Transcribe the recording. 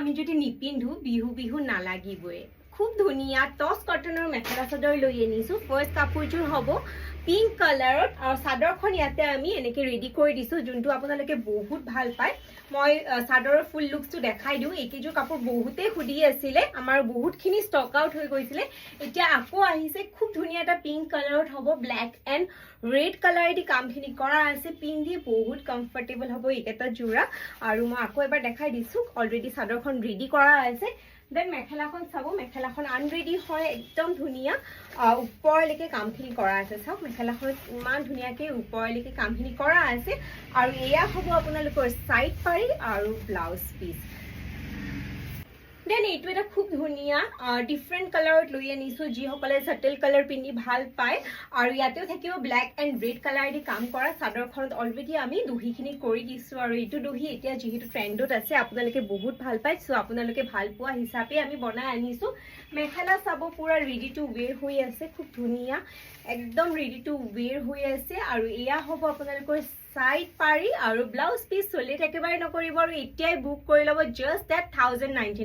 আমি যদি নিপিন্ধো বিহু বিহু নালাগিবই খুব ধুনিয়া টস কটনৰ মেখেলা চাদৰ লৈ আনিছো ফাৰ্স্ট কাপোৰযোৰ হ'ব পিংক কালাৰত আৰু চাদৰখন ইয়াতে আমি এনেকে ৰেডি কৰি দিছো যোনটো আপোনালোকে বহুত ভাল পায় মই চাদৰৰ ফুল লুকটো দেখাই দিও এইকেইযোৰ কাপোৰ বহুতেই খুদি আছিল আমাৰ বহুতখিনি ষ্টক আউট হৈ গৈছিল এতিয়া আকৌ আহিছে খুব ধুনিয়া এটা পিংক কালাৰত হ'ব ব্ল্যাক এন্ড ৰেড কালাৰেদি কামখিনি কৰা আছে পিন্ধি বহুত কমফৰ্টেবল হ'ব এইকেইটা জোৰা আৰু মই আকৌ এবাৰ দেখাই দিছো অলৰেডি চাদৰখন ৰেডি কৰা আছে দেন মেখেলাখন চাব মেখেলাখন আনৰেডি হয় একদম ধুনিয়া ওপৰলৈকে কামখিনি কৰা আছে চাওক মেখেলাখনত ইমান ধুনিয়াকৈ ওপৰলৈকে কামখিনি কৰা আছে আৰু এয়া হ'ব আপোনালোকৰ সাইড পাৰি আৰু ব্লাউজ পিস দেন এইটো এটা খুব ধুনিয়া ডিফাৰেন্ট কালাৰত লৈ আনিছো যি সকলে সটল কালাৰ পিন্ধি ভাল পায় আৰু ইয়াতেও থাকিব ব্ল্যাক এন্ড ৰেড কালাৰ দি কাম কৰা চাদৰখনত অলৰেডি আমি দহিখিনি কৰি দিছো আৰু এইটো দহি এতিয়া যেহেতু ট্ৰেন্ডত আছে আপোনালোকে বহুত ভাল পায় সো আপোনালোকে ভাল পোৱা হিচাপে আমি বনাই আনিছো মেখেলা চাব পুৰা ৰেডি টু ওৱেৰ হৈ আছে খুব ধুনিয়া একদম ৰেডি টু ওৱেৰ হৈ আছে আৰু এয়া হ'ব আপোনালোকৰ সাইড পাৰি আৰু ব্লাউজ পিস চলি একেবাৰে নকৰিব আৰু এতিয়াই বুক কৰি ল'ব জাস্ট দ্যাট 1019